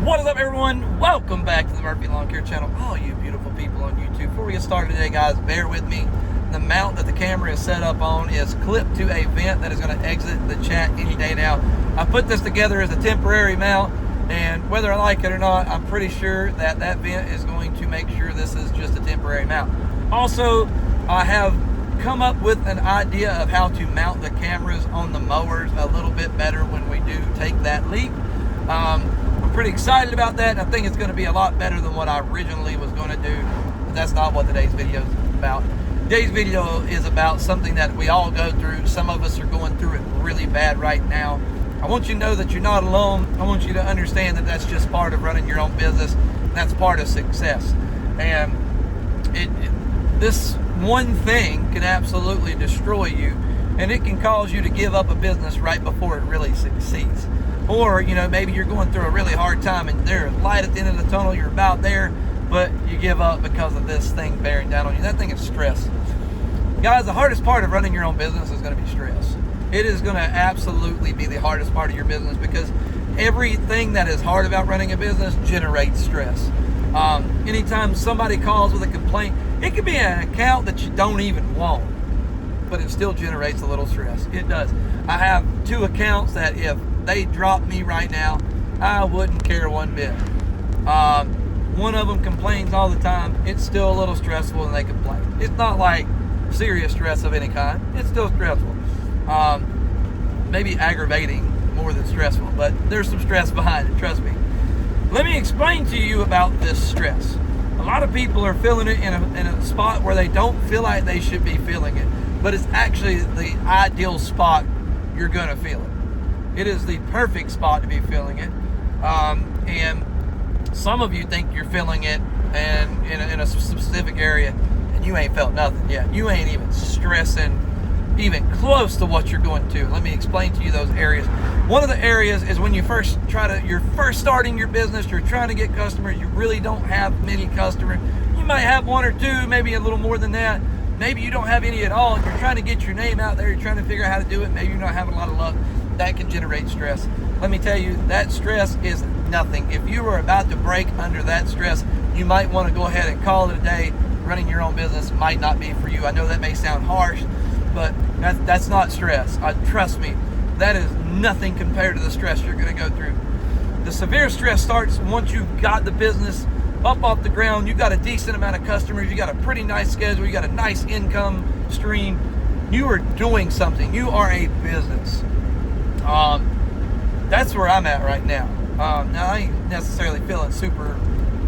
What is up, everyone? Welcome back to the Murphy Lawn Care channel. All you beautiful people on YouTube. Before we get started today, guys, bear with me. The mount that the camera is set up on is clipped to a vent that is going to exit the chat any day now. I put this together as a temporary mount, and whether I like it or not, I'm pretty sure that that vent is going to make sure this is just a temporary mount. Also, I have come up with an idea of how to mount the cameras on the mowers a little bit better when we do take that leap. I'm pretty excited about that, and I think it's going to be a lot better than what I originally was going to do, but that's not what today's video is about. Today's video is about something that we all go through. Some of us are going through it really bad right now. I want you to know that you're not alone. I want you to understand that that's just part of running your own business, and that's part of success. And this one thing can absolutely destroy you, and it can cause you to give up a business right before it really succeeds. Or, you know, maybe you're going through a really hard time and there's light at the end of the tunnel, you're about there, but you give up because of this thing bearing down on you. That thing is stress. Guys, the hardest part of running your own business is going to be stress. It is going to absolutely be the hardest part of your business, because everything that is hard about running a business generates stress. Anytime somebody calls with a complaint, it could be an account that you don't even want, but it still generates a little stress. It does. I have two accounts that if they drop me right now, I wouldn't care one bit. One of them complains all the time. It's still a little stressful when they complain. It's not like serious stress of any kind. It's still stressful. Maybe aggravating more than stressful, but there's some stress behind it, trust me. Let me explain to you about this stress. A lot of people are feeling it in a spot where they don't feel like they should be feeling it, but it's actually the ideal spot you're gonna feel it. It is the perfect spot to be feeling it. And some of you think you're feeling it and in a specific area, and you ain't felt nothing yet. You ain't even stressing even close to what you're going to. Let me explain to you those areas. One of the areas is when you're first starting your business, you're trying to get customers, you really don't have many customers. You might have one or two, maybe a little more than that. Maybe you don't have any at all. You're trying to get your name out there, you're trying to figure out how to do it, maybe you're not having a lot of luck. That can generate stress. Let me tell you, that stress is nothing. If you are about to break under that stress, you might want to go ahead and call it a day. Running your own business might not be for you. I know that may sound harsh, but that's not stress. Trust me, that is nothing compared to the stress you're going to go through. The severe stress starts once you've got the business up off the ground. You got a decent amount of customers. You got a pretty nice schedule. You got a nice income stream. You are doing something. You are a business. That's where I'm at right now. Now, I ain't necessarily feeling super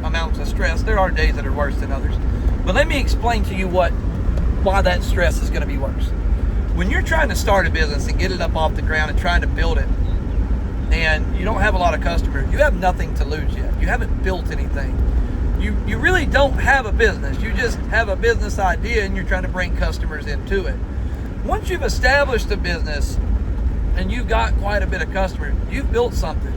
amounts of stress. There are days that are worse than others. But let me explain to you why that stress is going to be worse. When you're trying to start a business and get it up off the ground and trying to build it, and you don't have a lot of customers, you have nothing to lose yet. You haven't built anything. You really don't have a business. You just have a business idea and you're trying to bring customers into it. Once you've established a business and you've got quite a bit of customers, you've built something.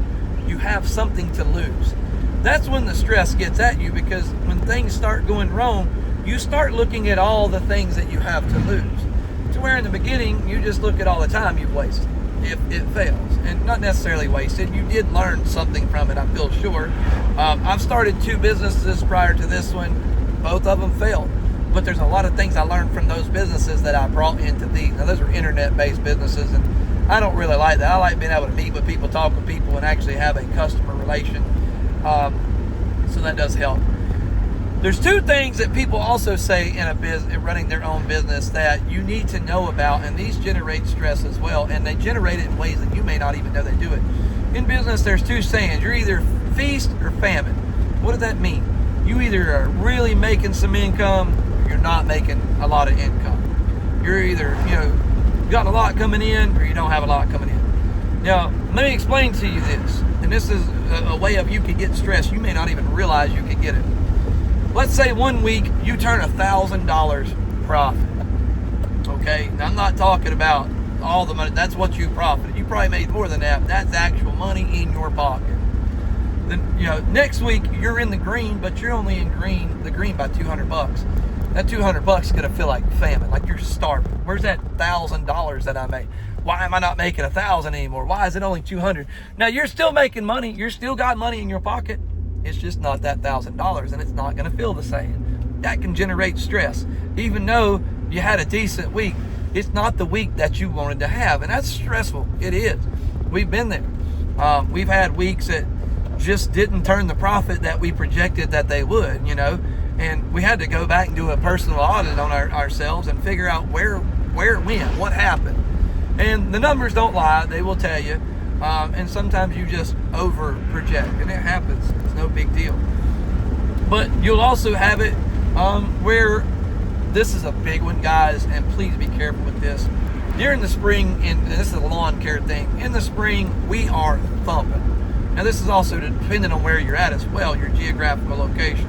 You have something to lose. That's when the stress gets at you, because when things start going wrong, you start looking at all the things that you have to lose. To where in the beginning, you just look at all the time you've wasted if it fails. And not necessarily wasted, you did learn something from it, I feel sure. I've started two businesses prior to this one. Both of them failed. But there's a lot of things I learned from those businesses that I brought into these. Now, those were internet-based businesses, and I don't really like that. I like being able to meet with people, talk with people, and actually have a customer relation. So that does help. There's two things that people also say in running their own business that you need to know about, and these generate stress as well, and they generate it in ways that you may not even know they do it. In business, there's two sayings. You're either feast or famine. What does that mean? You either are really making some income, or you're not making a lot of income. You're either, got a lot coming in, or you don't have a lot coming in. Now, let me explain to you this, and this is a way of you could get stressed. You may not even realize you could get it. Let's say one week you turn $1,000 profit. Okay, now I'm not talking about all the money. That's what you profited. You probably made more than that. That's actual money in your pocket. Then, next week you're in the green, but you're only in the green by $200. That $200 is gonna feel like famine, like you're starving. Where's that $1,000 that I made? Why am I not making 1,000 anymore? Why is it only 200? Now you're still making money. You're still got money in your pocket. It's just not that $1,000, and it's not going to feel the same. That can generate stress. Even though you had a decent week, it's not the week that you wanted to have, and that's stressful. It is. We've been there. We've had weeks that just didn't turn the profit that we projected that they would, and we had to go back and do a personal audit on ourselves and figure out where it went, what happened. And the numbers don't lie, they will tell you. And sometimes you just over project, and it happens. It's no big deal. But you'll also have it where this is a big one, guys, and please be careful with this. During the spring, and this is a lawn care thing, in the spring, we are thumping. Now, this is also dependent on where you're at as well, your geographical location.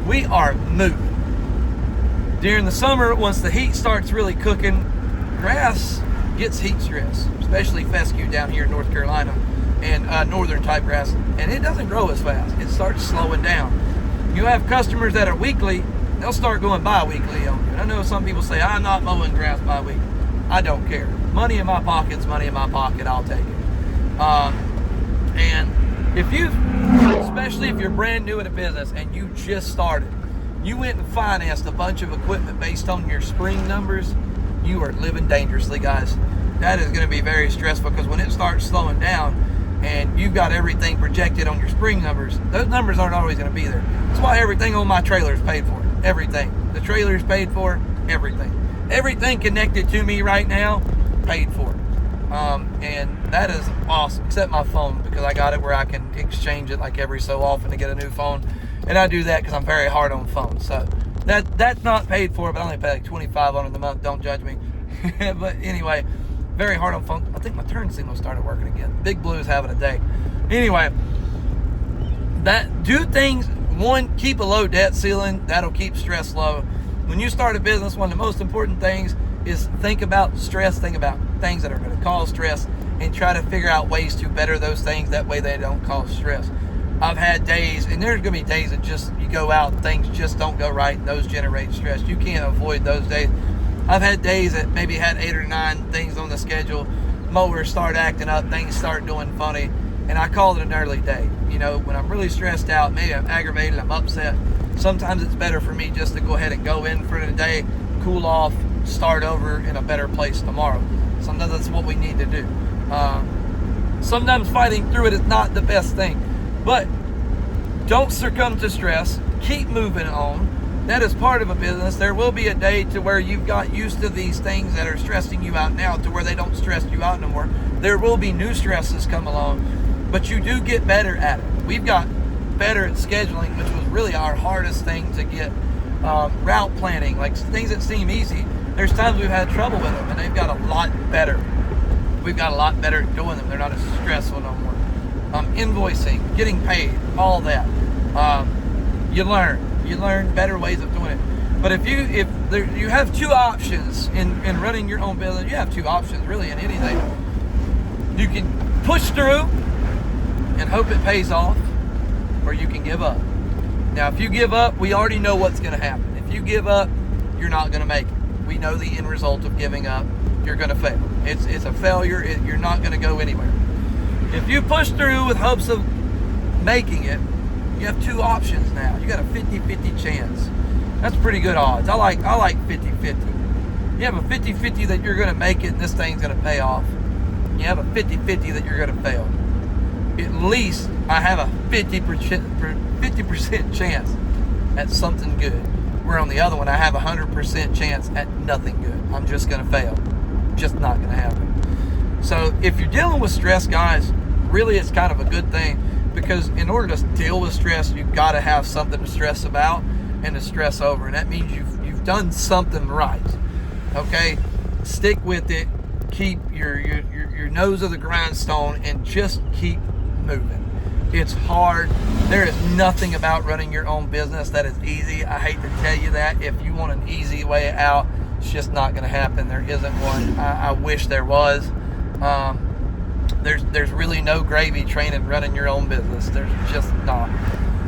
We are moving. During the summer, once the heat starts really cooking, grass gets heat stress, especially fescue down here in North Carolina and northern type grass, and it doesn't grow as fast. It starts slowing down. You have customers that are weekly, they'll start going bi-weekly on you. And I know some people say, I'm not mowing grass bi-weekly. I don't care. Money in my pocket's money in my pocket, I'll take it. And if you, especially if you're brand new in a business and you just started, you went and financed a bunch of equipment based on your spring numbers, you are living dangerously, guys. That is going to be very stressful, because when it starts slowing down and you've got everything projected on your spring numbers, those numbers aren't always going to be there. That's why everything on my trailer is paid for. Everything. The trailer is paid for. Everything. Everything connected to me right now, paid for. And that is awesome, except my phone, because I got it where I can exchange it like every so often to get a new phone. And I do that because I'm very hard on phones. So that's not paid for, but I only pay like $25 on it a month. Don't judge me. But anyway, very hard on phone. I think my turn signal started working again. Big Blue is having a day. Anyway, do things. One, keep a low debt ceiling. That'll keep stress low. When you start a business, one of the most important things is think about stress. Think about things that are going to cause stress, and try to figure out ways to better those things. That way they don't cause stress. I've had days, and there's going to be days that just, you go out and things just don't go right, and those generate stress. You can't avoid those days. I've had days that maybe had 8 or 9 things on the schedule. Mowers start acting up, things start doing funny, and I call it an early day. When I'm really stressed out, maybe I'm aggravated, I'm upset, sometimes it's better for me just to go ahead and go in for the day, cool off, start over in a better place tomorrow. Sometimes that's what we need to do. Sometimes fighting through it is not the best thing. But don't succumb to stress. Keep moving on. That is part of a business. There will be a day to where you've got used to these things that are stressing you out now, to where they don't stress you out no more. There will be new stresses come along, but you do get better at it. We've got better at scheduling, which was really our hardest thing to get. Route planning, like things that seem easy, there's times we've had trouble with them, and they've got a lot better. We've got a lot better at doing them. They're not as stressful no more. Invoicing, getting paid, all that. You learn better ways of doing it. But if you have 2 options in running your own business, you have 2 options really in anything. You can push through and hope it pays off, or you can give up. Now, if you give up, we already know what's going to happen. If you give up, you're not going to make it. We know the end result of giving up. You're going to fail. It's a failure. You're not going to go anywhere. If you push through with hopes of making it, you have 2 options now. You got a 50-50 chance. That's pretty good odds. I like 50-50. You have a 50-50 that you're going to make it and this thing's going to pay off. You have a 50-50 that you're going to fail. At least I have a 50% chance at something good. Where on the other one, I have a 100% chance at nothing good. I'm just going to fail. Just not going to happen. So if you're dealing with stress, guys, really it's kind of a good thing, because in order to deal with stress, you've got to have something to stress about and to stress over. And that means you've done something right. Okay? Stick with it. Keep your nose of the grindstone and just keep moving. It's hard. There is nothing about running your own business that is easy. I hate to tell you that. If you want an easy way out, it's just not going to happen. There isn't one. I wish there was. There's really no gravy train in running your own business. There's just not.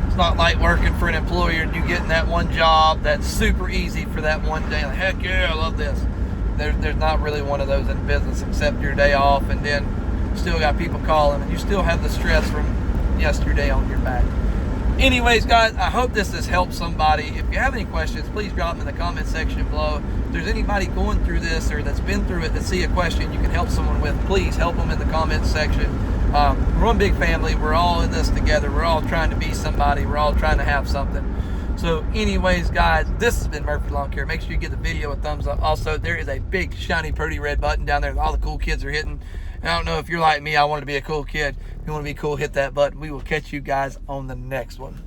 It's not like working for an employer and you getting that one job that's super easy for that one day. Like, heck yeah, I love this. There's not really one of those in business except your day off, and then still got people calling, and you still have the stress from yesterday on your back. Anyways, guys, I hope this has helped somebody. If you have any questions, please drop them in the comment section below. If there's anybody going through this or that's been through it that see a question you can help someone with, please help them in the comment section. We're one big family. We're all in this together. We're all trying to be somebody. We're all trying to have something. So anyways, guys, this has been Murphy Lawn Care. Make sure you give the video a thumbs up. Also, there is a big, shiny, pretty red button down there that all the cool kids are hitting. And I don't know if you're like me, I want to be a cool kid. If you want to be cool, hit that button. We will catch you guys on the next one.